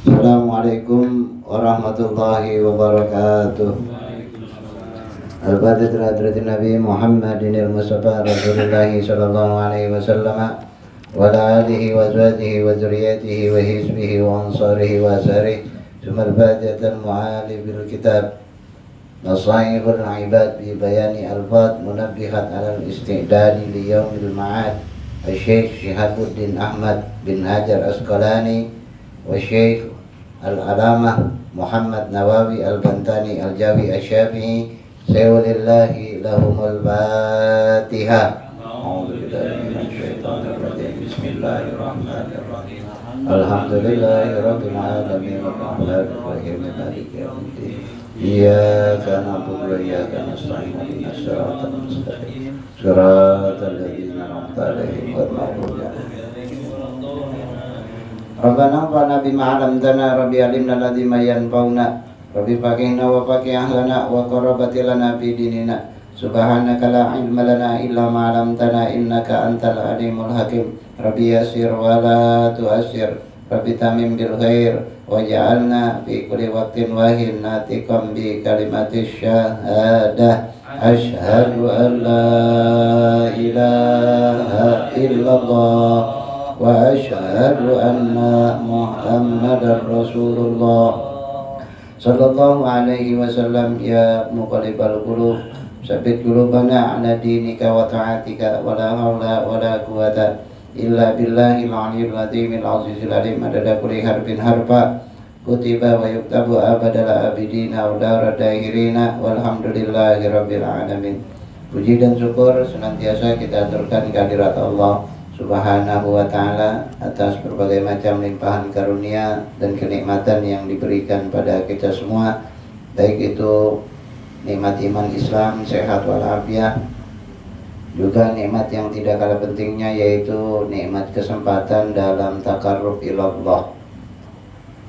Assalamualaikum warahmatullahi wabarakatuh. Al-Fatihah hadratin Nabi Muhammadin al-Mustafa Rasulullah sallallahu alaihi wasallam wa ala alihi wa azwajihi wa dzurriyyatihi wa hizbihi wa ansarihi wa asarihi. Tsumma al-Fatihah al-mu'ali bil kitab Nasaihul ibad bi bayani al-fat munabbihat ala al-istidadi li yaumil ma'ad. Al-Syekh Syihabuddin Ahmad bin Hajar Asqalani wa Syekh Al-Alamah Muhammad Nawawi Al-Bantani Al-Jawi Asy-Syafi'i Sayyidillahi lahumul Fatihah. A'udzubillahi minasyaitonir rajim. Bismillahirrahmanirrahim. Alhamdulillahirabbil alamin arrahmanir rahim maliki yaumiddin. Iyyaka na'budu wa iyyaka nasta'in ihdinas siratal mustaqim. Shiratal ladzina an'amta 'alaihim ghairil maghdubi 'alaihim. Rabbana fa'na bima 'allamtana rabbi alimna alladzi ma yanfa'una rabbi faqihna wa faqih ahlana wa qarabati lana fi dinina subhanaka la ilma lana illa ma 'allamtana innaka antal alimul hakim rabbi yassir wa la tu'assir rabbi tamim bil khair waj'alna fi kulli waqtin wahin natiqam bi kalimatis syahadah asyhadu an la ilaha illallah wa asyhadu anna Muhammadar Rasulullah sallallahu alaihi wasallam. Ya muqallibal qulub tsabbit qulubana ala dinika wa ta'atika wa la haula wa la quwata illa billahil aliyyil azimil azizil alim adada kulli harfin harfa kutiba wa yuktabu abadal abidina wa darad dairina walhamdulillahi rabbil alamin. Puji dan syukur senantiasa kita aturkan kehadirat Allah Subhanahu wa ta'ala atas berbagai macam limpahan karunia dan kenikmatan yang diberikan pada kita semua, baik itu nikmat iman Islam, sehat walafiat, juga nikmat yang tidak kalah pentingnya yaitu nikmat kesempatan dalam takarrub ilallah,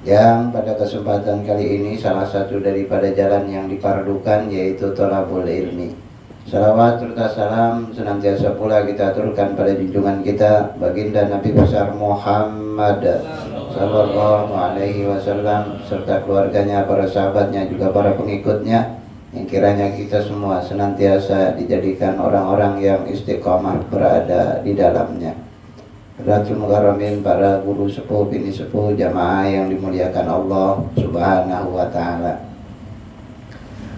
yang pada kesempatan kali ini salah satu daripada jalan yang dipardukan yaitu thalabul ilmi. Salawat serta salam senantiasa pula kita aturkan pada junjungan kita baginda Nabi besar Muhammad sallallahu alaihi wasallam serta keluarganya, para sahabatnya, juga para pengikutnya, yang kiranya kita semua senantiasa dijadikan orang-orang yang istiqamah berada di dalamnya. Hadratul Mukarramin, para guru sepuh, bini sepuh, jamaah yang dimuliakan Allah Subhanahu wa ta'ala.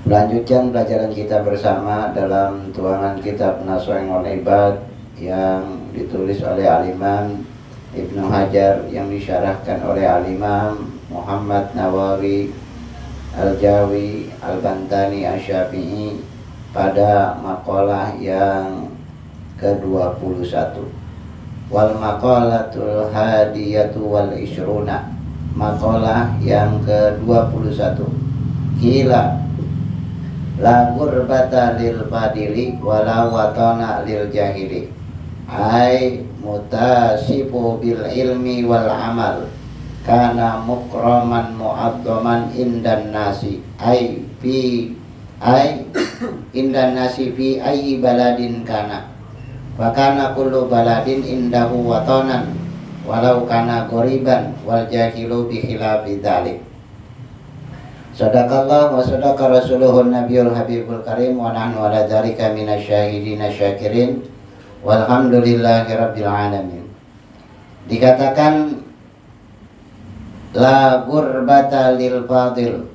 Melanjutkan pelajaran kita bersama dalam tuangan kitab Nasaihul Ibad yang ditulis oleh Al-Imam Ibnu Hajar, yang disyarahkan oleh Al-Imam Muhammad Nawawi Al-Jawi Al-Bantani Asy-Syafi'i pada maqalah yang ke-21. Wal maqalatul hadiyatu wal isyruna, maqalah yang ke-21. Kila la gurbata lil fadili wala watana lil jahili, ay mutasifu bil ilmi wal amal kana mukraman mu'adzaman indan nasi ay indan nasi fi ayyi baladin kana wa kana kullu baladin indahu watanan walau kana ghoriban wal jahilu bi khilafi dzalik. Sadaqallah wa sadaqa rasuluhun nabiyul habibul karim wa nahnu ala dzalika minasyahidina syakirin walhamdulillahi rabbil alamin. Dikatakan la gurbata lil fadil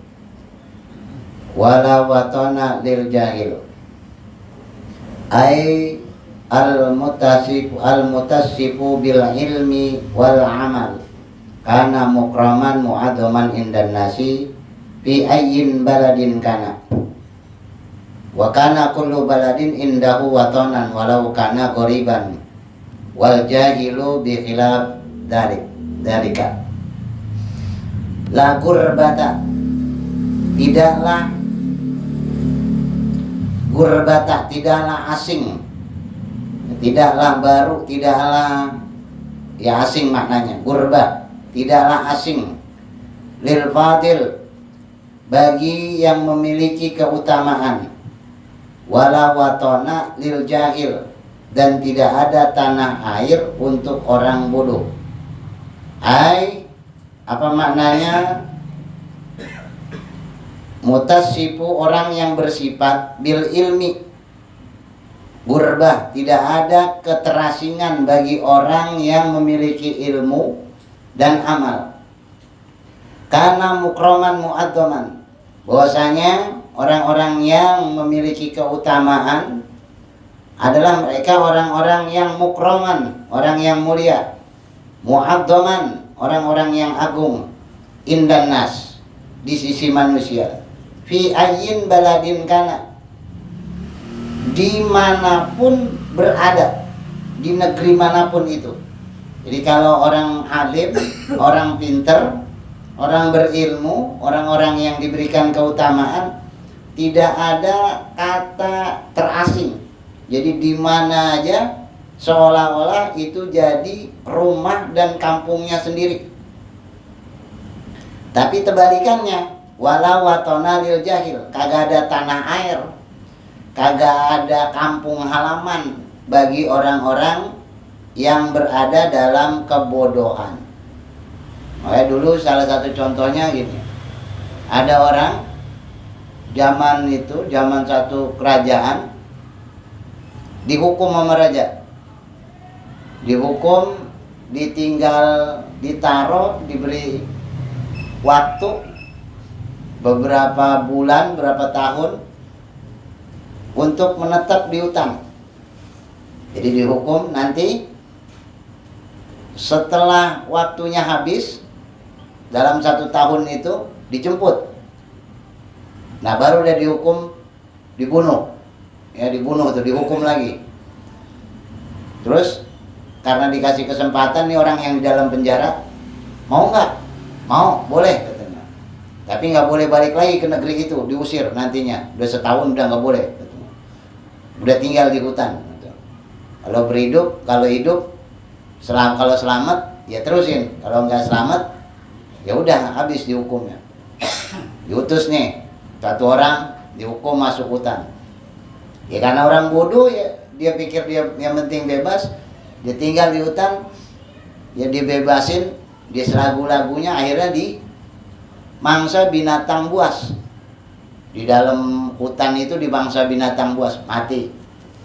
wala watana lil jahil, ay al-mutasifu bil ilmi wal amal kana mukraman mu'adzaman indan nasi fi ayyin baladin kana wa kana kullu baladin indahu watanan walau kana ghoriban wal jahilu bi khilaf dzalika. La gurbata, tidaklah gurbata, tidaklah asing, tidaklah baru, tidaklah ya asing maknanya gurba, tidaklah asing lil fadil, bagi yang memiliki keutamaan, wala watona lil jahil, dan tidak ada tanah air untuk orang bodoh. Ai Apa maknanya? Mutasifu, orang yang bersifat bil ilmi, gurbah, tidak ada keterasingan bagi orang yang memiliki ilmu dan amal. Karena mukroman mu'adzaman, bahwasanya orang-orang yang memiliki keutamaan adalah mereka orang-orang yang mukroman, orang yang mulia, mu'adzaman, orang-orang yang agung, indan nas, di sisi manusia, fi ayyin baladin kana, dimanapun berada, di negeri manapun itu. Jadi kalau orang alim, orang pinter, orang berilmu, orang-orang yang diberikan keutamaan, tidak ada kata terasing. Jadi di mana aja seolah-olah itu jadi rumah dan kampungnya sendiri. Tapi terbalikannya, walau watona lil jahil, kagak ada tanah air, kagak ada kampung halaman bagi orang-orang yang berada dalam kebodohan. Makanya dulu salah satu contohnya gini, ada orang zaman itu, zaman satu kerajaan, dihukum sama raja, dihukum, ditinggal, ditaruh, diberi waktu beberapa bulan, berapa tahun untuk menetap di hutan. Jadi dihukum, nanti setelah waktunya habis dalam 1 tahun itu dijemput. Nah baru dia dihukum, dibunuh. Ya dibunuh tuh, dihukum lagi. Terus karena dikasih kesempatan nih orang yang di dalam penjara, mau nggak? Mau, boleh katanya. Tapi nggak boleh balik lagi ke negeri itu, diusir nantinya. Udah setahun udah nggak boleh katanya. Udah tinggal di hutan. Kalau berhidup, kalau hidup, kalau selamat ya terusin. Kalau nggak selamat, ya udah habis dihukumnya. Diutus nih satu orang, dihukum masuk hutan. Ya karena orang bodoh ya, dia pikir dia yang penting bebas, dia tinggal di hutan, ya dibebasin, dia selagu-lagunya, akhirnya di mangsa binatang buas. Di dalam hutan itu di mangsa binatang buas, mati.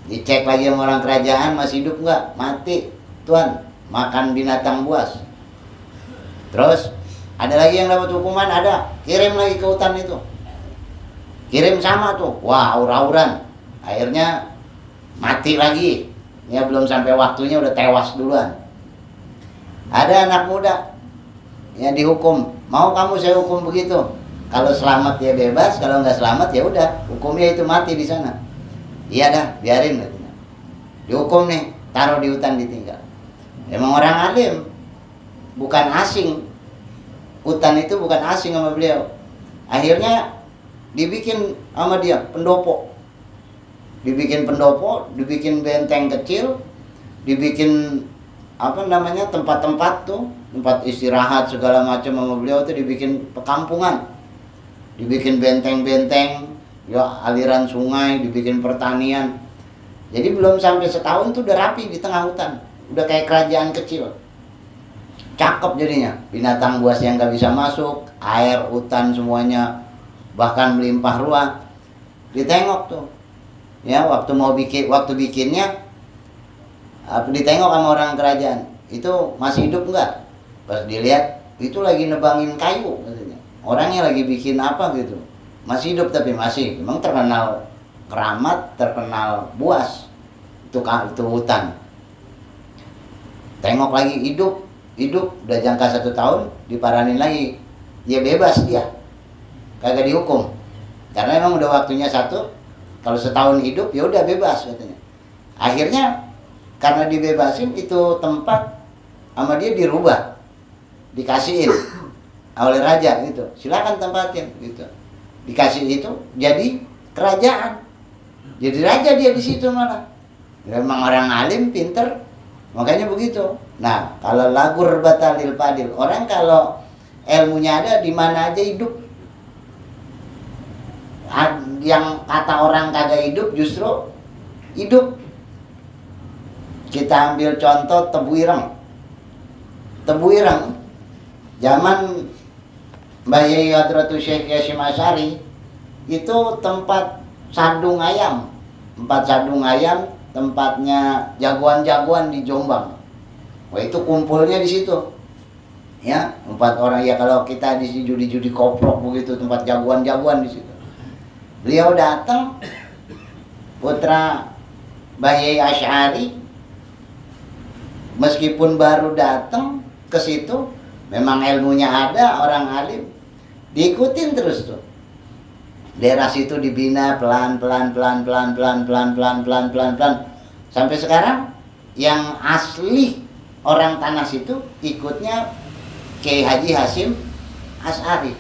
Dicek lagi sama orang kerajaan, masih hidup nggak? Mati, tuan, makan binatang buas. Terus ada lagi yang dapat hukuman, ada, kirim lagi ke hutan itu, kirim sama tuh, wah aur-auran, akhirnya mati lagi. Ya belum sampai waktunya udah tewas duluan. Ada anak muda yang dihukum, mau kamu saya hukum begitu, kalau selamat ya bebas, kalau nggak selamat ya udah hukumnya itu mati di sana. Iya dah, biarin katanya. Dihukum nih, taruh di hutan, ditinggal. Emang orang alim, bukan asing. Hutan itu bukan asing sama beliau. Akhirnya dibikin sama dia pendopo. Dibikin pendopo, dibikin benteng kecil, dibikin apa namanya, tempat-tempat tuh, tempat istirahat segala macam sama beliau tuh, dibikin perkampungan. Dibikin benteng-benteng, ya aliran sungai, dibikin pertanian. Jadi belum sampai setahun tuh udah rapi di tengah hutan, udah kayak kerajaan kecil. Cakep jadinya, binatang buas yang gak bisa masuk, air, hutan semuanya bahkan melimpah ruah. Ditengok tuh, ya waktu bikinnya, ditengok sama orang kerajaan, itu masih hidup nggak? Pas dilihat, itu lagi nebangin kayu katanya. Orangnya lagi bikin apa gitu, masih hidup tapi masih, memang terkenal keramat, terkenal buas itu hutan. Tengok lagi, hidup udah jangka 1 tahun, diparanin lagi, dia bebas, dia kagak dihukum karena memang udah waktunya satu. Kalau setahun hidup ya udah bebas katanya. Akhirnya karena dibebasin, itu tempat sama dia dirubah, dikasihin oleh raja gitu, silakan tempatin gitu. Dikasih itu jadi kerajaan, jadi raja dia di situ malah. Memang orang alim, pinter, makanya begitu. Nah kalau lagur batalil padil, orang kalau ilmunya ada, di mana aja hidup. Yang kata orang kagak hidup justru hidup. Kita ambil contoh Tebu Ireng. Tebu Ireng Zaman Mbah Yai Hadratus Syekh Hasyim Asy'ari itu tempat sadung ayam. Tempat sadung ayam, tempatnya jagoan-jagoan di Jombang. Wah, itu kumpulnya di situ. Ya, tempat orang ya kalau kita di judi-judi koprok begitu, tempat jagoan-jagoan di situ. Beliau datang, putra Mbah Yai Asy'ari, meskipun baru datang ke situ, memang ilmunya ada, orang alim, diikutin terus tuh. Daerah situ dibina pelan-pelan sampai sekarang yang asli orang tanah situ ikutnya Kiai Haji Hasyim Asy'ari.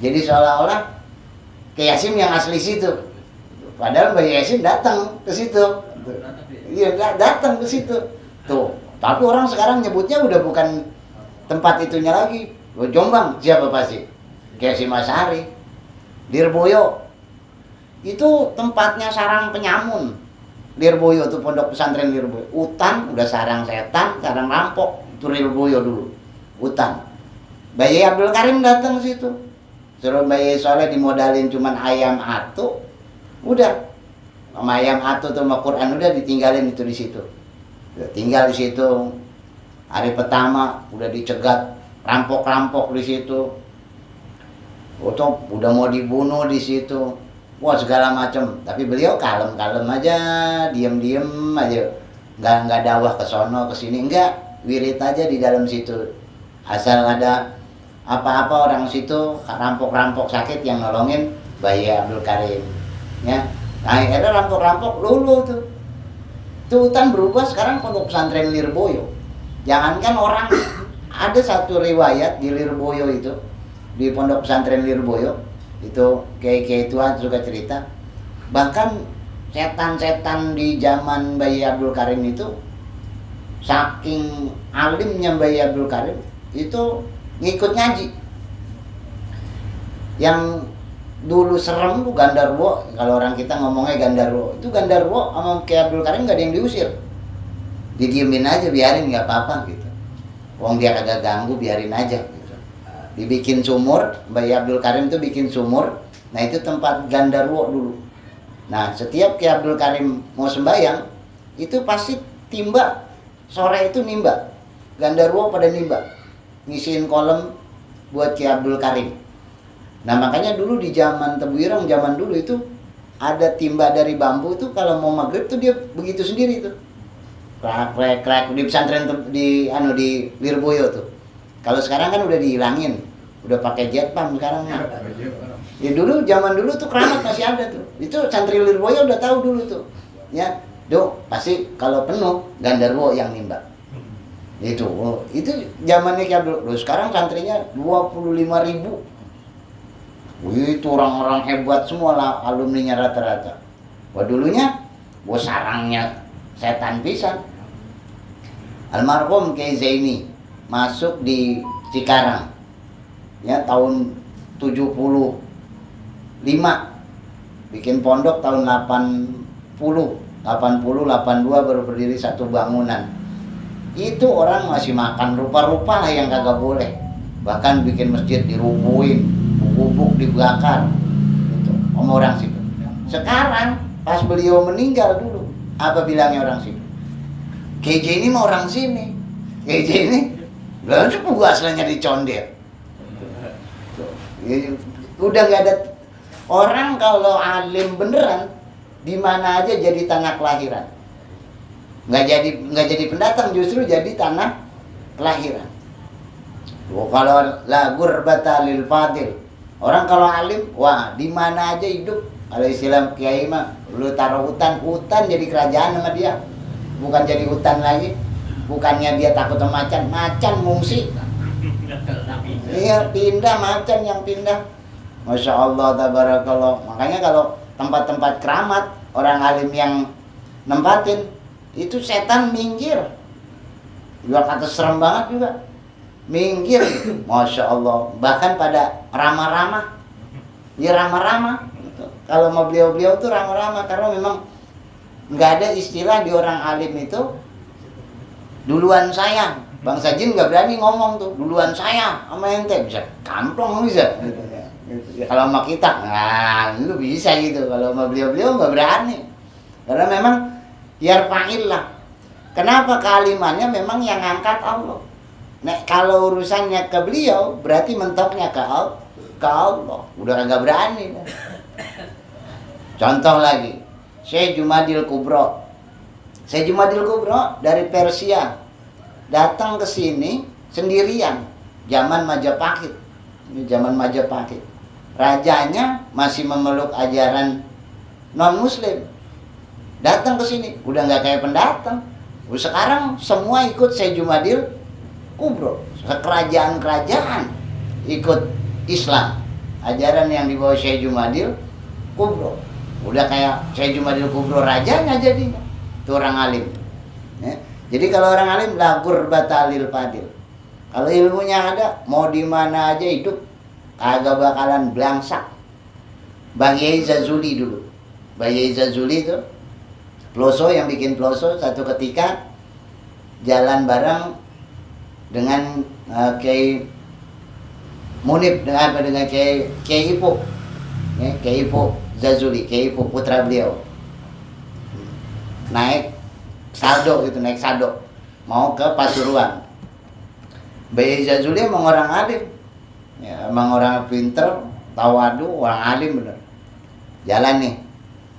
Jadi seolah-olah Kiai Hasyim yang asli situ. Padahal Mbah Yai Hasyim datang ke situ. Iya, datang ke situ. Tuh, tapi orang sekarang nyebutnya udah bukan tempat itunya lagi. Jombang siapa pasti? Kiai Hasyim Asy'ari. Lirboyo itu tempatnya sarang penyamun. Lirboyo tuh pondok pesantren Lirboyo. Hutan udah sarang setan, sarang rampok. Itu Lirboyo dulu. Hutan. Mbah Yai Abdul Karim datang ke situ. Suruh Mbah Yai Soleh dimodalin cuman ayam atu. Udah. Sama ayam atu tuh sama Quran udah ditinggalin itu di situ. Udah tinggal di situ. Hari pertama udah dicegat rampok-rampok di situ. Udah mau dibunuh di situ. Wah, segala macam. Tapi beliau kalem-kalem aja, diem-diem aja. Nggak dakwah ke sono ke sini, enggak. Wirid aja di dalam situ. Asal ada apa-apa orang situ rampok-rampok sakit yang nolongin Mbah Yai Abdul Karim. Ya. Nah, akhirnya rampok-rampok lulu tuh. Itu hutan berubah sekarang pondok pesantren Lirboyo. Jangankan orang, ada satu riwayat di Lirboyo itu, di pondok pesantren Lirboyo itu kiai-kiai tua juga cerita, bahkan setan-setan di zaman Mbah Yai Abdul Karim itu saking alimnya Mbah Yai Abdul Karim itu ngikut ngaji. Yang dulu serem tuh Gandarwo, kalau orang kita ngomongnya Gandarwo, itu Gandarwo sama Kiai Abdul Karim gak ada yang diusir, didiemin aja, biarin nggak apa-apa gitu. Wong dia kagak ganggu, biarin aja. Dibikin sumur, Mbah Yai Abdul Karim itu bikin sumur. Nah, itu tempat Gandarwo dulu. Nah, setiap Kiai Abdul Karim mau sembahyang, itu pasti timba, sore itu nimba. Gandarwo pada nimba, ngisiin kolam buat Kiai Abdul Karim. Nah, makanya dulu di zaman Tebu Ireng, zaman dulu itu ada timba dari bambu itu kalau mau maghrib tuh dia begitu sendiri tuh. Krak di pesantren di Lirboyo tuh. Kalau sekarang kan udah dihilangin, udah pakai jet pump sekarang. Ya dulu zaman dulu tuh keramat masih ada tuh. Itu santri Lirboyo udah tahu dulu tuh. Ya, pasti kalau penuh Gandarwo yang nimba. Itu zamannya Kiai Abdul. Sekarang santrinya 25.000. Itu orang-orang hebat semua lah, alumninya rata-rata. Wah, dulunya sarangnya setan pisan. Almarhum Kiai Zaini masuk di Cikarang ya tahun 75, bikin pondok tahun 82 baru berdiri satu bangunan. Itu orang masih makan rupa-rupa lah yang kagak boleh, bahkan bikin masjid dirubuhin, bubuk dibakar gitu, sama orang situ. Sekarang pas beliau meninggal dulu, apa bilangnya orang situ? KJ ini mah orang sini, KJ ini lalu buku aslinya dicondet. Udah nggak ada orang kalau alim beneran di mana aja jadi tanah kelahiran. Nggak jadi pendatang, justru jadi tanah kelahiran. Kalau la gurbata lil fadil, orang kalau alim, wah di mana aja hidup. Kalau istilah kiai mah, lu taruh hutan jadi kerajaan sama dia, bukan jadi hutan lagi. Bukannya dia takut sama macan ngungsi. Iya, pindah macan yang pindah. Masya Allah, tabarakallah. Makanya kalau tempat-tempat keramat, orang alim yang nempatin, itu setan minggir. Juga kata serem banget juga. Minggir, Masya Allah. Bahkan pada ramah-ramah. Ya ramah-ramah. Kalau mau beliau-beliau tuh ramah-ramah. Karena memang nggak ada istilah di orang alim itu duluan sayang. Bangsa jin nggak berani ngomong tuh, duluan saya sama ente, bisa kamplong bisa. Gitu, ya. Gitu. Kalau sama kita, nah lu bisa gitu. Kalau sama beliau-beliau nggak berani, karena memang yarfa'il lah. Kenapa kalimatnya memang yang angkat Allah. Nah, kalau urusannya ke beliau, berarti mentoknya ke Allah. Udah nggak berani. Contoh lagi, Syekh Jumadil Kubro. Syekh Jumadil Kubro dari Persia datang ke sini sendirian, zaman Majapahit. Ini zaman Majapahit. Rajanya masih memeluk ajaran non-muslim. Datang ke sini, udah nggak kayak pendatang. Sekarang semua ikut Syekh Jumadil Kubro. Kerajaan-kerajaan ikut Islam. Ajaran yang dibawa Syekh Jumadil Kubro. Udah kayak Syekh Jumadil Kubro rajanya jadinya. Itu orang alim. Ya. Jadi kalau orang alim la gurbata lil fadil. Kalau ilmunya ada, mau di mana aja hidup kagak bakalan blangsak. Bang Yai Zazuli dulu. Bang Yai Zazuli itu Ploso yang bikin Ploso, satu ketika jalan bareng dengan Kiai Munib dengan Kiai Ipo. Ya, Kiai Ipo Zazuli, Kiai Ipo putra beliau. Naik saldo gitu, naik saldo mau ke Pasuruan. Bayi Zazuli emang orang alim, ya, emang orang pinter, tawadu, orang alim bener. Jalan nih,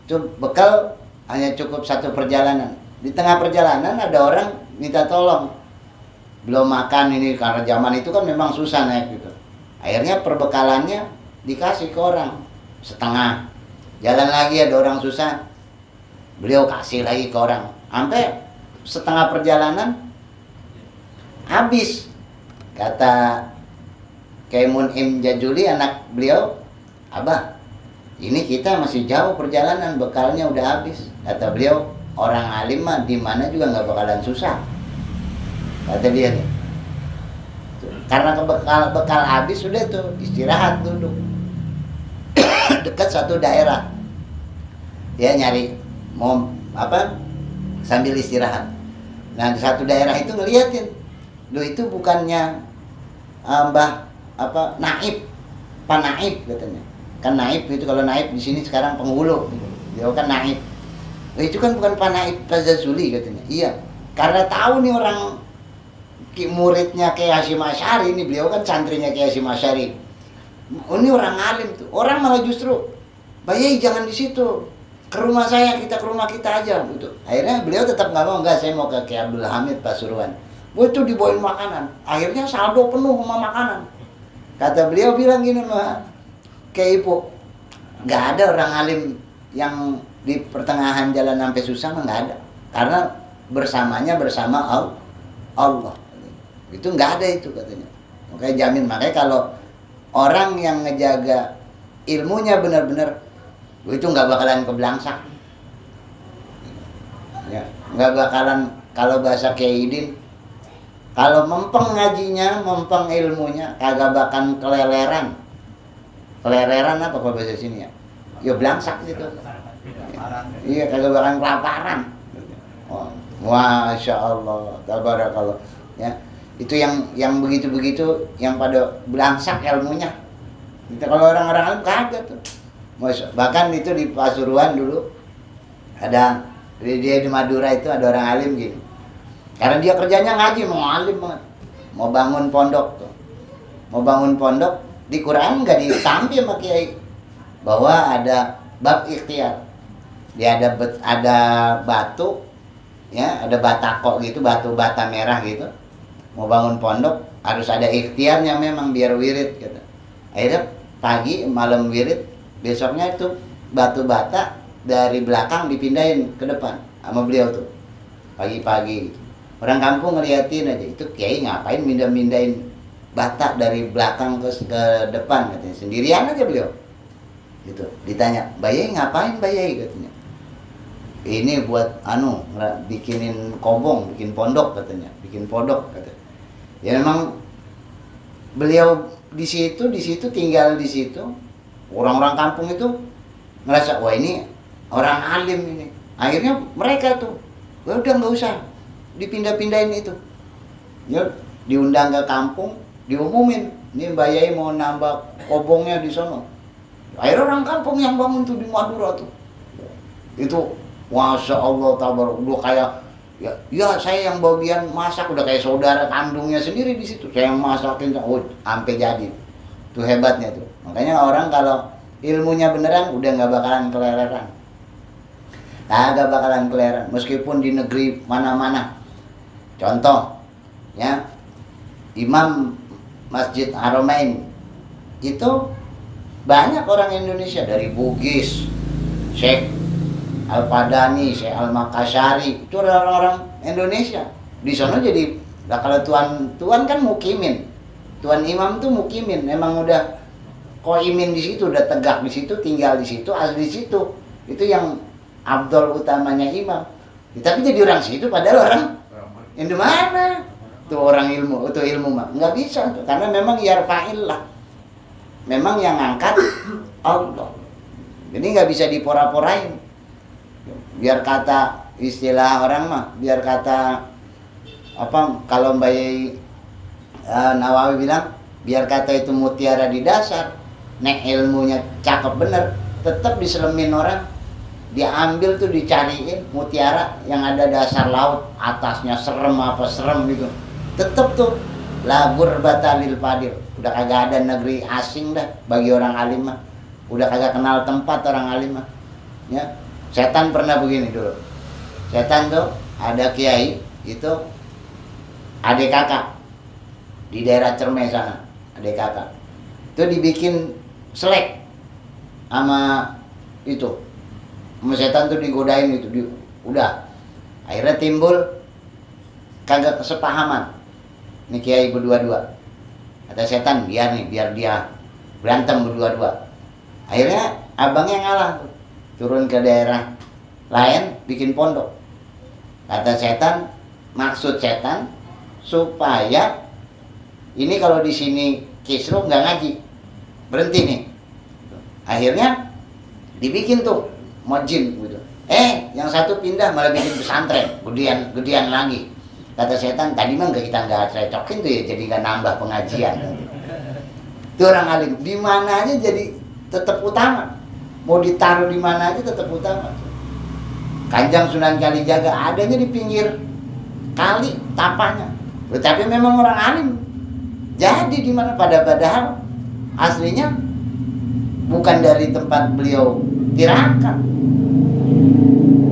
itu bekal hanya cukup satu perjalanan. Di tengah perjalanan ada orang minta tolong, belum makan ini karena zaman itu kan memang susah naik gitu. Akhirnya perbekalannya dikasih ke orang setengah. Jalan lagi ada orang susah, beliau kasih lagi ke orang. Sampai setengah perjalanan habis. Kata Kiai Mun'im Jajuli anak beliau, Abah, ini kita masih jauh perjalanan, bekalnya udah habis. Kata beliau, orang alim mah di mana juga nggak bakalan susah. Kata dia nih. Karena bekal habis sudah tuh istirahat duduk dekat satu daerah. Dia nyari mau apa? Sambil istirahat. Nah di satu daerah itu ngeliatin, loh itu bukannya Mbah apa Naib, Pak Naib katanya. Kan Naib itu kalau Naib di sini sekarang penghulu, dia kan Naib. Loh itu kan bukan Pak Naib Pak Zazuli katanya. Iya, karena tahu nih orang muridnya Kiai Hasyim Asy'ari ini, beliau kan santrinya Kiai Hasyim Asy'ari. Ini orang alim tuh, orang malah justru, Bayai jangan di situ. Ke rumah saya, kita ke rumah kita aja gitu. Akhirnya beliau tetap nggak mau, enggak saya mau ke Kiai Abdul Hamid Pasuruan. Itu dibawain makanan. Akhirnya saldo penuh sama makanan. Kata beliau bilang gini mah, Kiai Ipo, nggak ada orang alim yang di pertengahan jalan sampai susah mah nggak ada. Karena bersamanya bersama Allah. Itu nggak ada itu katanya. Makanya jamin, makanya kalau orang yang ngejaga ilmunya benar-benar, itu nggak bakalan keblangsak, ya nggak bakalan. Kalau bahasa Kiai Idin, kalau mempeng ngajinya, mempeng ilmunya, kagak bakalan keleleran. Keleleran apa kalau bahasa sini ya? Ya blangsak gitu. Iya, kagak bakalan kelaparan. Oh, Masya Allah, tabarakallah. Ya, itu yang begitu-begitu, yang pada blangsak ilmunya. Itu kalau orang-orang alim kagak tuh. Bahkan itu di Pasuruan dulu ada, dia di Madura itu ada orang alim gini. Karena dia kerjanya ngaji, mau alim banget, mau bangun pondok tuh, mau bangun pondok. Di Quran nggak ditampil sama Kiai bahwa ada bab ikhtiar. Dia ada batu, ya ada batako gitu, batu bata merah gitu. Mau bangun pondok harus ada ikhtiarnya memang biar wirid gitu. Akhirnya pagi malam wirid. Besoknya itu batu bata dari belakang dipindahin ke depan sama beliau tuh pagi-pagi gitu. Orang kampung ngeliatin aja, itu Kiai ngapain mindahin bata dari belakang ke depan katanya, sendirian aja beliau gitu. Ditanya, Bayai ngapain Bayai katanya, ini buat bikinin kobong, bikin pondok katanya, bikin pondok katanya. Ya memang beliau di situ tinggal di situ. Orang-orang kampung itu ngerasa, wah ini orang alim ini. Akhirnya mereka tuh, udah nggak usah dipindah-pindahin itu. Ya, diundang ke kampung, diumumin, nih Mbak Yai mau nambah kobongnya di sono. Akhirnya orang kampung yang bangun tuh di Madura tuh. Itu Masya Allah tabarak, udah kayak ya saya yang bagian masak, udah kayak saudara kandungnya sendiri di situ. Saya yang masakin, sampai jadi. Tuh hebatnya tuh. Makanya orang kalau ilmunya beneran udah nggak bakalan keleleran. Nggak bakalan keleleran meskipun di negeri mana-mana. Contoh ya, Imam Masjid Haramain itu banyak orang Indonesia, dari Bugis, Syekh Al-Padani, Syekh Al-Makasyari, itu orang-orang Indonesia. Di sana jadi, nah kalau tuan kan mukimin, tuan imam tuh mukimin, emang udah koimin di situ, udah tegak di situ, tinggal di situ, asli di situ. Itu yang abdol utamanya imam. Tapi jadi orang situ padahal orang Indo mana? Tuh orang ilmu, itu ilmu mah nggak bisa tuh, karena memang yarfa'illah, memang yang ngangkat Allah. Jadi nggak bisa dipora-porain. Biar kata istilah orang mah, biar kata apa, kalau Mbak Yai Nawawi bilang, biar kata itu mutiara di dasar, nek ilmunya cakep bener, tetap diselemin orang. Diambil tuh, dicariin mutiara yang ada dasar laut, atasnya serem apa serem gitu, tetep tuh labur batalil padil. Udah kagak ada negeri asing dah bagi orang alim mah, udah kagak kenal tempat orang alim mah ya. Setan pernah begini dulu, setan tuh ada kiai itu adik kakak di daerah Cermai sana, adik kakak itu dibikin selek sama itu, sama setan tuh digodain itu, udah akhirnya timbul kagak kesepahaman. Ini kiai berdua-dua, kata setan biar dia berantem berdua-dua. Akhirnya abangnya ngalah tuh, turun ke daerah lain bikin pondok. Kata setan, maksud setan supaya ini kalau di sini kisruh nggak ngaji, berhenti nih. Akhirnya dibikin tuh mojin gitu. Yang satu pindah malah bikin pesantren, gedean lagi. Kata setan, tadi mah kita nggak recokin tuh ya, jadi nggak nambah pengajian. Itu orang alim, di mana aja jadi tetap utama. Mau ditaruh di mana aja tetap utama. Kanjeng Sunan Kalijaga adanya di pinggir kali tapanya. Tetapi memang orang alim. Jadi di mana, padahal aslinya bukan dari tempat beliau tirakat.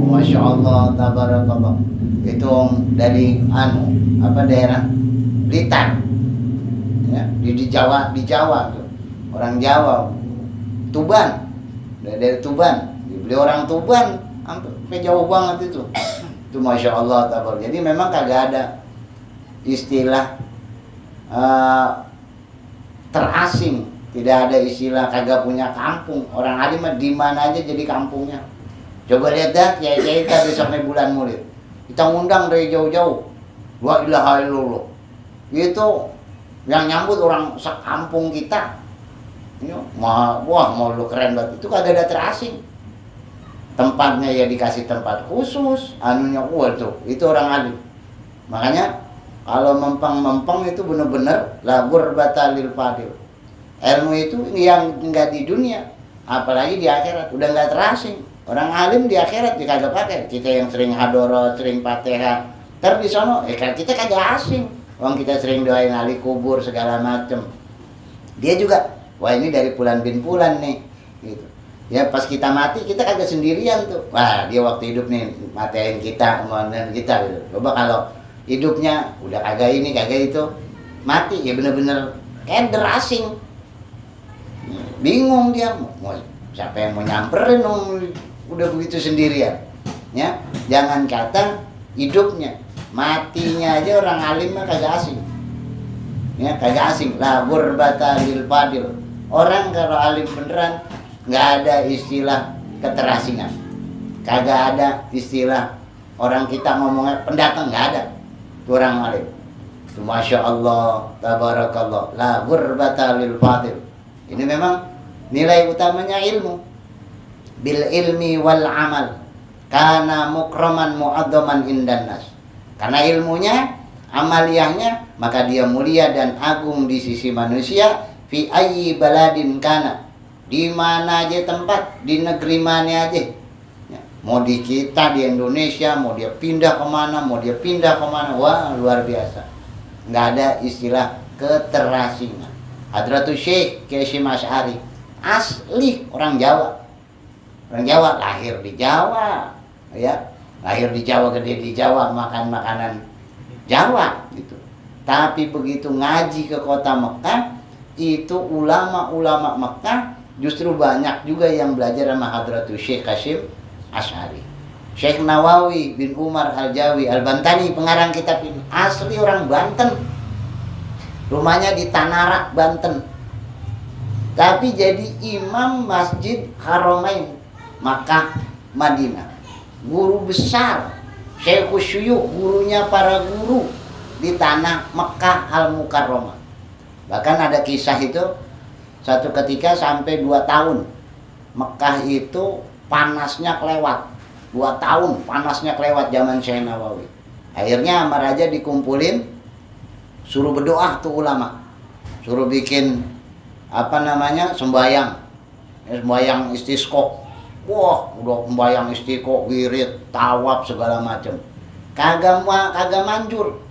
Masya Allah, tabarakallah. Itu dari daerah Blitar. Ya, di Jawa tuh. Orang Jawa, Tuban. Dari Tuban. Beliau orang Tuban, sampai jauh banget itu. Itu Masya Allah, tabarakallah. Jadi memang kagak ada istilah terasing, tidak ada istilah kagak punya kampung. Orang alim mah di mana aja jadi kampungnya. Coba lihat dah kiai-kiai kita besok nih bulan Maulid, kita ngundang dari jauh-jauh, la ilaha illallah, itu yang nyambut orang sekampung kita. Wah mau lu keren banget, itu kagak ada terasing. Tempatnya ya dikasih tempat khusus, anunya tuh, itu orang alim. Makanya kalau mempeng itu bener-bener labur batalil fadil. Ilmu itu yang enggak di dunia, apalagi di akhirat, udah enggak terasing. Orang alim di akhirat dia kagak pakai. Kita yang sering hadorot, sering Fatihah, di sono kita kagak asing. Wong kita sering doain ahli kubur segala macem. Dia juga, wah ini dari Fulan bin Fulan nih, gitu. Ya pas kita mati kita kagak sendirian tuh. Wah dia waktu hidup nih matiin kita, ngomongan kita gitu. Coba kalau hidupnya udah kagak ini kagak itu, mati ya bener-bener kayak derasing. Bingung dia, mau siapa yang mau nyamperin udah begitu sendirian. Ya, jangan kata hidupnya, matinya aja orang alim mah kagak asing. Ya, kagak asing. Labur batalil fadil. Orang kalau alim beneran nggak ada istilah keterasingan. Kagak ada istilah orang kita ngomongnya pendatang, nggak ada. Itu orang alim. Itu Masya Allah, tabarakallah, labur batalil fadil. Ini memang nilai utamanya ilmu. Bil ilmi wal amal kana mukraman mu'adzaman indan nas. Karena ilmunya amaliyahnya, maka dia mulia dan agung di sisi manusia. Fi ayyi baladin kana, di mana aja tempat, di negeri mana aja. Ya, mau di kita di Indonesia, mau dia pindah kemana, wah luar biasa. Nggak ada istilah keterasingan. Hadratus Syekh Hasyim Asy'ari asli orang Jawa. Orang Jawa, lahir di Jawa, ya, lahir di Jawa, gede di Jawa, makan makanan Jawa gitu. Tapi begitu ngaji ke kota Mekah, itu ulama-ulama Mekah justru banyak juga yang belajar sama Hadratus Syekh Hasyim Asy'ari. Syekh Nawawi bin Umar Al-Jawi Al-Bantani, pengarang kitab ini, asli orang Banten. Rumahnya di Tanara, Banten. Tapi jadi imam Masjid Haramain Makkah Madinah. Guru besar, Syekhus Syuyukh, gurunya para guru di tanah Mekah Al-Mukarramah. Bahkan ada kisah itu, satu ketika sampai 2 tahun Mekah itu panasnya kelewat. 2 tahun panasnya kelewat zaman Syekh Nawawi. Akhirnya sama raja dikumpulin, suruh berdoa tuh ulama, suruh bikin sembahyang istisqa. Wah, udah sembahyang istisqa, wirid, tawaf segala macam. Kagak manjur.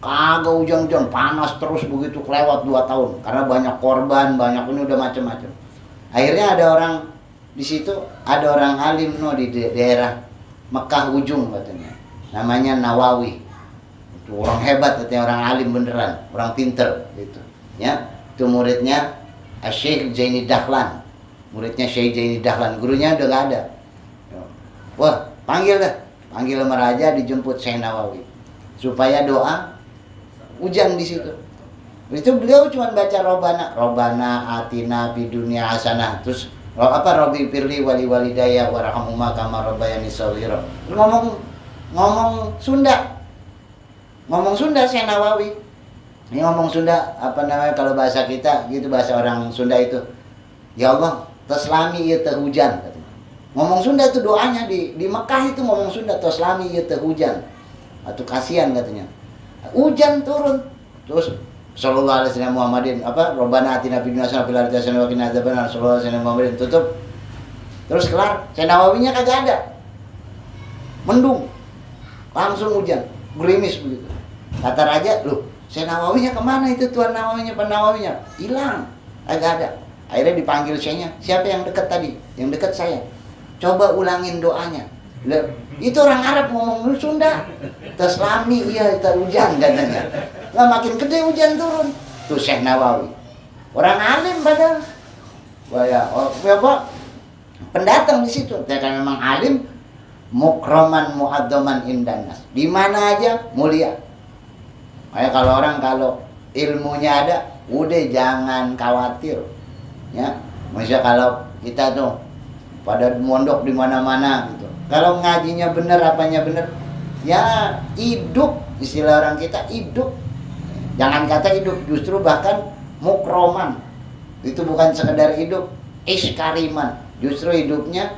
Kagak hujan-hujan, panas terus begitu kelewat 2 tahun karena banyak korban, banyak ini udah macam-macam. Akhirnya ada orang di situ, ada orang alim di daerah Mekah ujung katanya. Namanya Nawawi. Itu orang hebat katanya, orang alim beneran, orang pinter gitu. Ya, itu muridnya Syekh Zaini Dahlan. Muridnya Syekh Zaini Dahlan, gurunya udah nggak ada. Wah, panggil sama raja, dijemput Syekh Nawawi supaya doa hujan di situ. Itu beliau cuma baca Robana atina fid dunya hasanah, terus Rabbi firli wali walidayya warhamhuma kama rabbayani shaghira. Ngomong Sunda. Ngomong Sunda Syekh Nawawi. Ini ngomong Sunda kalau bahasa kita gitu, bahasa orang Sunda itu. Ya Allah, taslami ieu teh hujan katanya. Ngomong Sunda itu doanya di Mekah itu ngomong Sunda, taslami ieu teh hujan. Atau kasihan katanya. Hujan turun. Terus sallallahu alaihi wasallam Muhammadin Rabbana atina fid dunya hasanah wa fil akhirati hasanah wa qina adzabannar, sallallahu alaihi wasallam Muhammadin, tutup. Terus kelar, Syekh Nawawinya kagak ada. Mendung. Langsung hujan, gerimis begitu. Kata raja, "Loh, Syekh Nawawinya kemana itu tuan Nawawinya? Hilang, kagak ada." Akhirnya dipanggil Syekhnya, "Siapa yang dekat tadi?" "Yang dekat saya." "Coba ulangin doanya." Itu orang Arab ngomong Sunda. Taslami iya itu hujan katanya. Lah makin gede hujan turun. Tuh Syekh Nawawi. Orang alim padahal. Wah ya, pendatang di situ. Dia kan memang alim, mukraman muadzaman indanas. Di mana aja mulia. Kayak kalau ilmunya ada, udah jangan khawatir. Ya. Maksudnya kalau kita tuh pada mondok di mana-mana gitu. Kalau ngajinya bener, apanya bener, ya hidup, istilah orang kita hidup. Jangan kata hidup, justru bahkan mukroman. Itu bukan sekedar hidup, iskariman. Justru hidupnya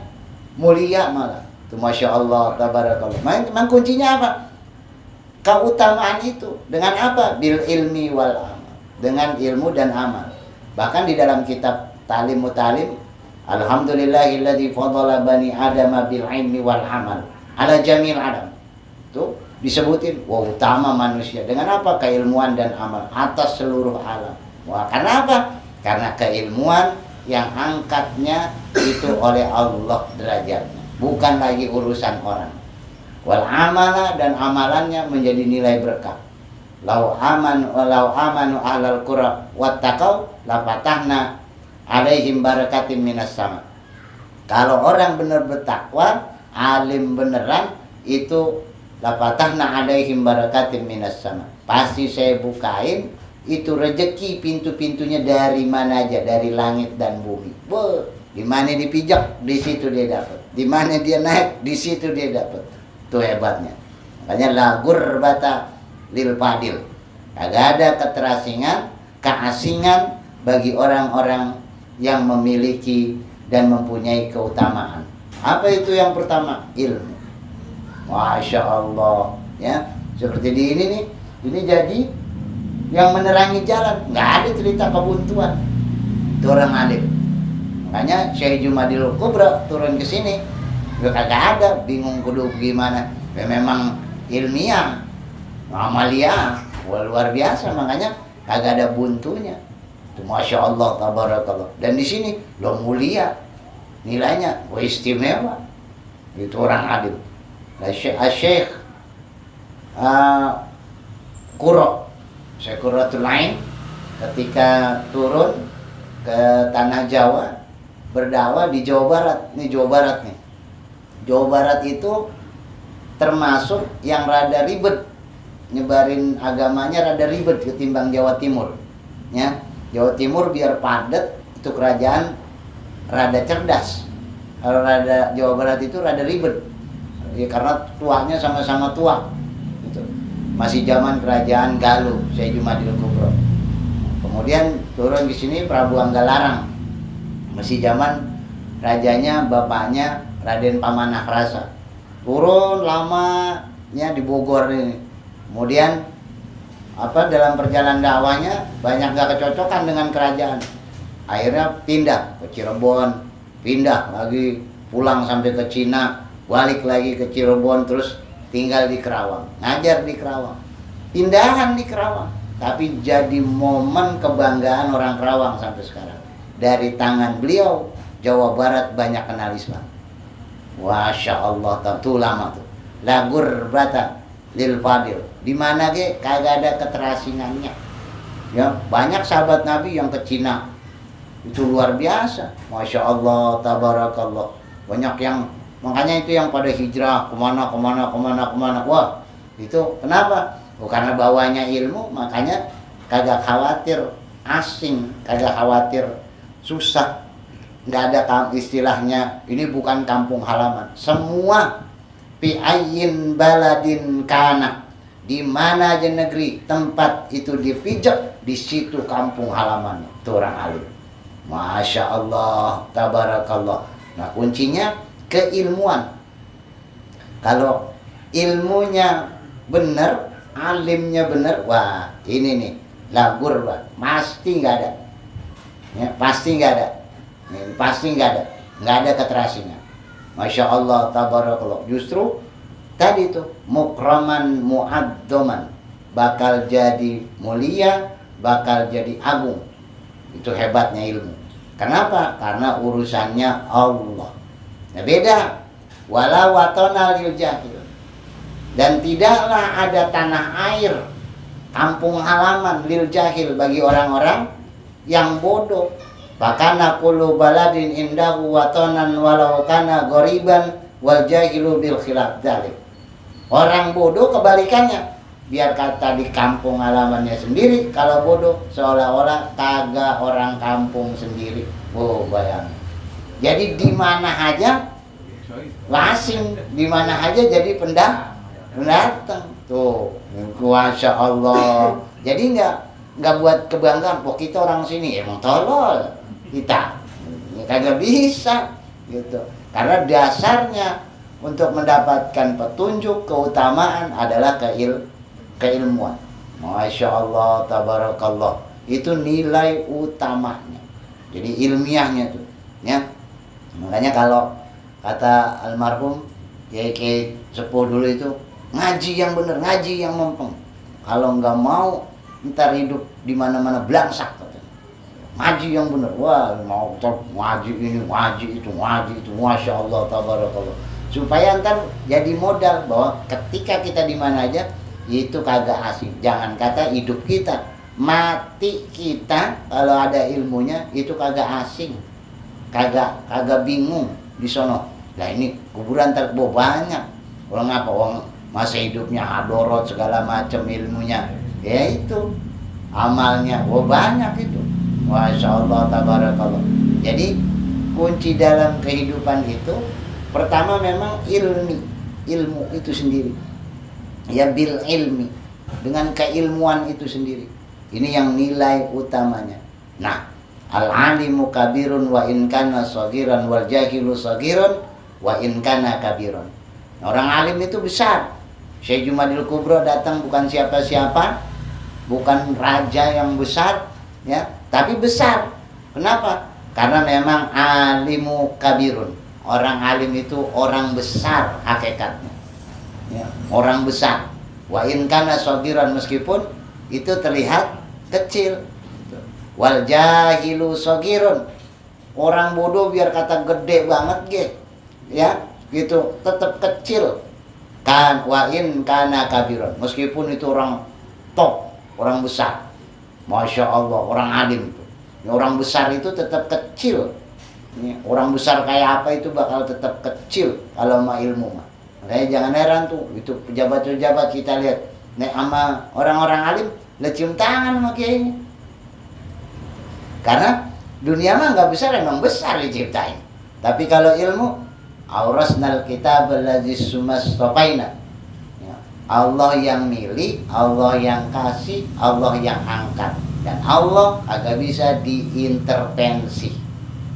mulia malah. Itu Masya Allah, tabarakallah. Memang kuncinya apa? Keutamaan itu. Dengan apa? Bil ilmi wal amal. Dengan ilmu dan amal. Bahkan di dalam kitab Talim Mutalim, Alhamdulillahilladzi fadala bani Adam bil ilmi wal amal ala jamil adam. Tuh disebutin, wah utama manusia dengan apa? Keilmuan dan amal atas seluruh alam. Wah, karena apa? Karena keilmuan yang angkatnya itu oleh Allah derajatnya, bukan lagi urusan orang. Wal amala, dan amalannya menjadi nilai berkah. Lau amanu ahlal qura wattaqau la fatahna alaihim barakatim minas sama. Kalau orang benar bertakwa, alim beneran, itu la fatahna alaihim barakatim minas sama. Pasti saya bukain itu rezeki pintu-pintunya dari mana aja, dari langit dan bumi. Wah, di mana dipijak, di situ dia dapat. Di mana dia naik, di situ dia dapat. Itu hebatnya. Makanya lagur bata lil fadil. Kagak ada keterasingan, keasingan bagi orang-orang yang memiliki dan mempunyai keutamaan. Apa itu yang pertama? Ilmu. Masya Allah. Ya, seperti di ini nih, Ini jadi yang menerangi jalan. Nggak ada cerita kebuntuan. Itu orang alim. Makanya Syekh Jumadil Kubra turun ke sini, juga kagak ada, bingung kudu gimana. Ya memang ilmiah, amalia, luar biasa, makanya kagak ada buntunya. Itu Masya Allah, tabarakallah. Dan di sini lo mulia, nilainya istimewa. Itu orang alim. Syekh Syekh Qurratul Ain ketika turun ke tanah Jawa berdakwah di Jawa Barat. Ini Jawa Barat nih. Jawa Barat itu termasuk yang rada ribet, nyebarin agamanya rada ribet ketimbang Jawa Timur. Ya, Jawa Timur biar padat, itu kerajaan rada cerdas. Kalau rada Jawa Barat itu rada ribet. Ya, karena tuanya sama-sama tua. Gitu. Masih zaman kerajaan Galuh, Syekh Jumadil Kubro. Kemudian turun di sini Prabu Anggalarang. Masih zaman rajanya bapaknya Raden Pamanakrasa. Turun lamanya di Bogor ini. Kemudian dalam perjalanan dakwahnya banyak gak kecocokan dengan kerajaan. Akhirnya pindah ke Cirebon, pindah lagi pulang sampai ke Cina, balik lagi ke Cirebon, terus tinggal di Kerawang, ngajar di Kerawang. Pindahan di Kerawang, tapi jadi momen kebanggaan orang Kerawang sampai sekarang. Dari tangan beliau, Jawa Barat banyak kenal Islam. Masya Allah, tuh lama tuh. Lagur bata lil fadil. Di mana ge kagak ada keterasingannya. Ya, banyak sahabat Nabi yang ke Cina. Itu luar biasa. Masya Allah, tabarakallah. Banyak yang, makanya itu yang pada hijrah kemana. Wah, itu kenapa? Karena bawanya ilmu, makanya kagak khawatir asing, kagak khawatir susah. Nggak ada istilahnya ini bukan kampung halaman. Semua fi ayyin baladin kana, di mana aja negeri tempat itu dipijak, di situ kampung halaman. Itu orang alim. Masya Allah, tabarakallah. Nah, kuncinya keilmuan. Kalau ilmunya benar, alimnya benar, wah ini nih lagur, Pak. Pasti nggak ada. Ya, pasti nggak ada. Ini pasti nggak ada keterasingan. Masya Allah, tabarakallah. Justru tadi itu mukraman mu'addoman, bakal jadi mulia, bakal jadi agung. Itu hebatnya ilmu. Kenapa? Karena urusannya Allah. Nah, beda. Walau watona lil jahil. Dan tidaklah ada tanah air, kampung halaman lil jahil bagi orang-orang yang bodoh. Fakana kullu baladin indahu watonan walau kana ghoriban wal jahilu bil khilaf dzalik. Orang bodoh kebalikannya. Biar kata di kampung halamannya sendiri, kalau bodoh seolah-olah kagak orang kampung sendiri. Oh, bayang. Jadi di mana aja asing, di mana aja jadi pendatang. Tuh, Masya Allah. Jadi nggak buat kebanggaan. Pok kita orang sini emang tolol. Kita kagak bisa gitu, karena dasarnya untuk mendapatkan petunjuk keutamaan adalah keilmuan. Masya Allah, tabarakallah. Itu nilai utamanya. Jadi ilmiahnya tuh ya. Makanya kalau kata almarhum Kiai Sepuh dulu itu, ngaji yang bener, ngaji yang mempeng. Kalau nggak mau ntar hidup di mana-mana belangsak. Ngaji yang benar, wah mau ngaji ini, ngaji itu, Masya Allah, tabarakallah. Supaya ntar jadi modal bahwa ketika kita di mana aja itu kagak asing. Jangan kata hidup kita, mati kita kalau ada ilmunya itu kagak asing, kagak bingung di sono. Nah ini kuburan ntar banyak. Orang apa? Orang masa hidupnya hadorot segala macam ilmunya, ya itu amalnya, banyak itu. Masya Allah, tabarakallah. Jadi kunci dalam kehidupan itu pertama memang ilmu itu sendiri. Ya bil ilmi, dengan keilmuan itu sendiri. Ini yang nilai utamanya. Nah, al-alimu kabirun wa in kana shagiran wal jahilu shagirun wa in kana kabirun. Orang alim itu besar, Syekh Jumadil Kubro datang bukan siapa-siapa, bukan raja yang besar, ya, tapi besar. Kenapa? Karena memang alimu kabirun. Orang alim itu orang besar hakikatnya, ya, orang besar. Wa in kana shagiran, meskipun itu terlihat kecil. Wal jahilu shagirun. Orang bodoh biar kata gede banget ya, gitu, tetap kecil. Kan wa in kana kabiron, meskipun itu orang top, orang besar. Masya Allah, orang alim itu. Orang besar itu tetap kecil. Orang besar kayak apa itu bakal tetap kecil kalau mau ilmu mah. Makanya jangan heran tuh, itu pejabat-pejabat kita lihat nek sama orang-orang alim, cium tangan sama kiainya. Karena dunia mah nggak besar, emang besar diciptain. Tapi kalau ilmu, aurasnal kitab allazi sumastofaina. Ya, Allah yang milih, Allah yang kasih, Allah yang angkat. Dan Allah agak bisa diintervensi.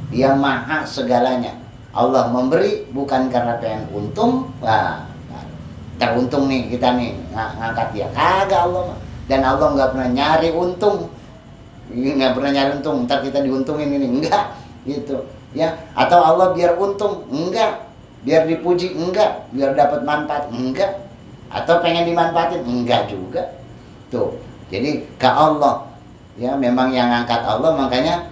Dia maha segalanya. Allah memberi bukan karena pengen untung. Wah, teruntung nih kita nih ngangkat dia. Kagak Allah. Dan Allah nggak pernah nyari untung. Nggak pernah nyari untung. Ntar kita diuntungin ini. Enggak. Gitu. Ya. Atau Allah biar untung. Enggak. Biar dipuji. Enggak. Biar dapat manfaat. Enggak. Atau pengen dimanfaatin. Enggak juga. Tuh. Jadi ke Allah. Ya, memang yang ngangkat Allah, makanya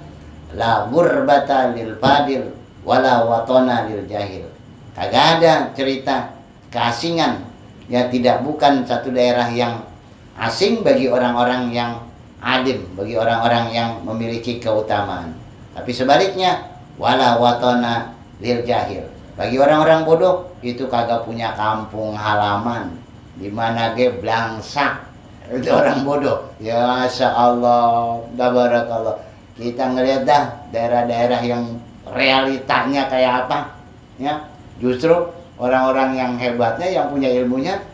la gurbata lil fadil wala watona lil jahil. Kagak ada cerita keasingan, ya, tidak, bukan satu daerah yang asing bagi orang-orang yang alim, bagi orang-orang yang memiliki keutamaan. Tapi sebaliknya, wala watona lil jahil. Bagi orang-orang bodoh itu kagak punya kampung halaman, di mana ge blangsak. Itu orang bodoh. Ya Masya Allah, tabarakallah. Kita ngelihat dah daerah-daerah yang realitanya kayak apa, ya. Justru orang-orang yang hebatnya, yang punya ilmunya,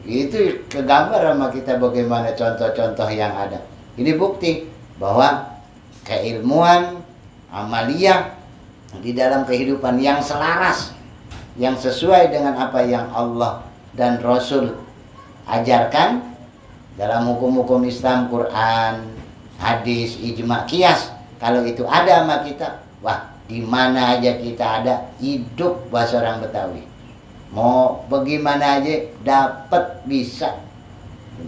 itu kegambar sama kita bagaimana contoh-contoh yang ada. Ini bukti bahwa keilmuan amaliyah di dalam kehidupan yang selaras, yang sesuai dengan apa yang Allah dan Rasul ajarkan dalam hukum-hukum Islam, Quran, hadis, ijma, qiyas. Kalau itu ada sama kita, wah, di mana aja kita ada, hidup, bahasa orang Betawi. Mau bagaimana aja dapat, bisa.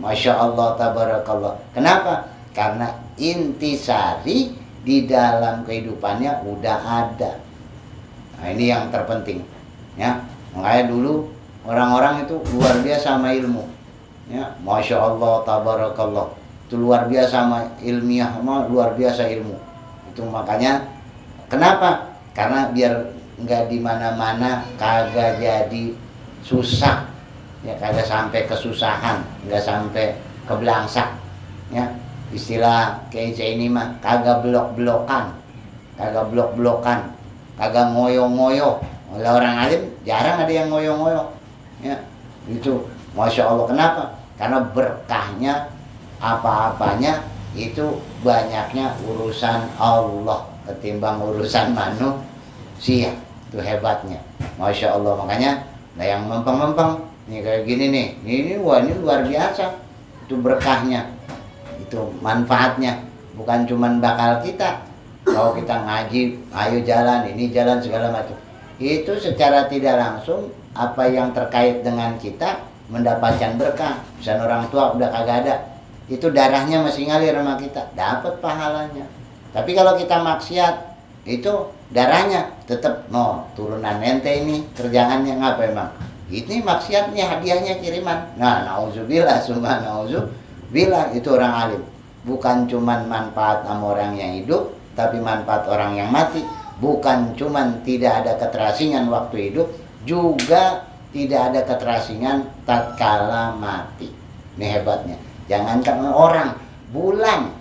Masya Allah, tabarakallah. Kenapa? Karena intisari di dalam kehidupannya udah ada. Nah, ini yang terpenting, ya. Makanya dulu orang-orang itu luar biasa sama ilmu. Ya, Masya Allah, tabarakallah. Itu luar biasa sama ilmiah, luar biasa ilmu. Itu makanya kenapa? Karena biar nggak di mana-mana, kagak jadi susah, ya, kagak sampai kesusahan, nggak sampai kebelangsak, ya. Istilah kayak ini mah kagak blok-blokan, kagak blok-blokan, kagak ngoyo-ngoyo. Oleh orang alim jarang ada yang ngoyo-ngoyo, ya. Itu Masya Allah. Kenapa? Karena berkahnya, apa-apanya itu banyaknya urusan Allah ketimbang urusan manusia. Itu hebatnya, Masya Allah. Makanya nah yang mempeng-mempeng nih kayak gini nih, ini wah, ini luar biasa. Itu berkahnya, itu manfaatnya. Bukan cuman bakal kita, kalau kita ngaji, ayo jalan, ini jalan segala macam. Itu secara tidak langsung apa yang terkait dengan kita mendapatkan berkah. Misalnya orang tua udah kagak ada, itu darahnya masih ngalir sama kita, dapat pahalanya. Tapi kalau kita maksiat, itu darahnya tetap turunan ente ini kerjaannya ngapa emang? Ini maksiatnya, hadiahnya kiriman. Nah, nauzubillah, summa nauzubillah, itu orang alim. Bukan cuman manfaat sama orang yang hidup, tapi manfaat orang yang mati. Bukan cuman tidak ada keterasingan waktu hidup, juga tidak ada keterasingan tatkala mati. Ini hebatnya. Jangankan orang, bulan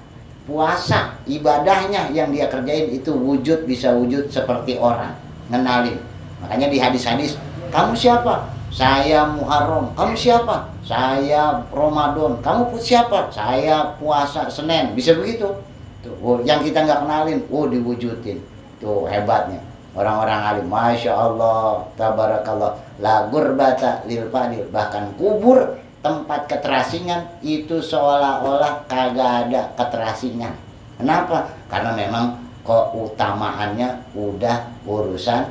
puasa, ibadahnya yang dia kerjain itu wujud, bisa wujud seperti orang, ngenalin. Makanya di hadis-hadis, kamu siapa? Saya Muharram. Kamu siapa? Saya Ramadan. Kamu siapa? Saya puasa Senin. Bisa begitu. Tuh, yang kita nggak kenalin, diwujudin. Tuh hebatnya. orang-orang alim, masya Allah, tabarakallah, la gurbata lil fadil, bahkan kubur tempat keterasingan itu seolah-olah kagak ada keterasingan. Kenapa? Karena memang keutamaannya udah urusan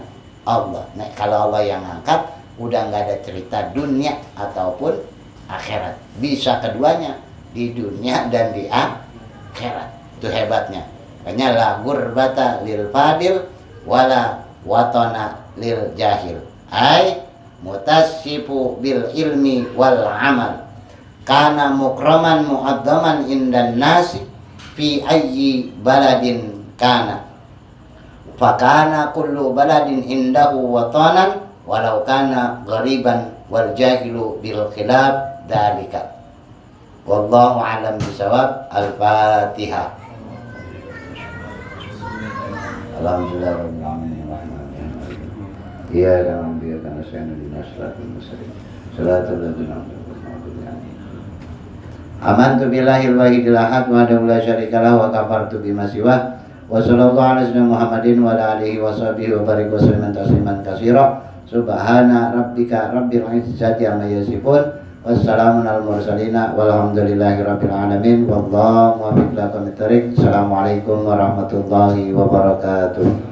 Allah. Nah, kalau Allah yang angkat, udah nggak ada cerita dunia ataupun akhirat. Bisa keduanya, di dunia dan di akhirat. Itu hebatnya. Makanya la gurbata lil fadil wala watona lil jahil. Ai mutassifu bil ilmi wal amal. Kana mukraman mu'addaman indan nasi fi ayyi baladin kana. Fakana kullu baladin indahu watanan walau kana ghariban wal jahilu bil khilaf dalika. Wallahu a'lam bisawab. Al-Fatihah. Alhamdulillah rabbil alamin. Iya dalam dia karena saya nabi nasratul muslim. Salatul ladzina amantu billahil wahidil ahad wa la syarika lahu wa kafartu bima siwa. Wa sallallahu ala sayyidina Muhammadin wa ala alihi wa sahbihi wa barik wa sallam tasliman katsira. Subhana rabbika rabbil izzati amma yasifun. Wassalamun al mursalina walhamdulillahi rabbil alamin. Wallahu muwaffiq ila aqwamit thoriq. Assalamualaikum warahmatullahi wabarakatuh.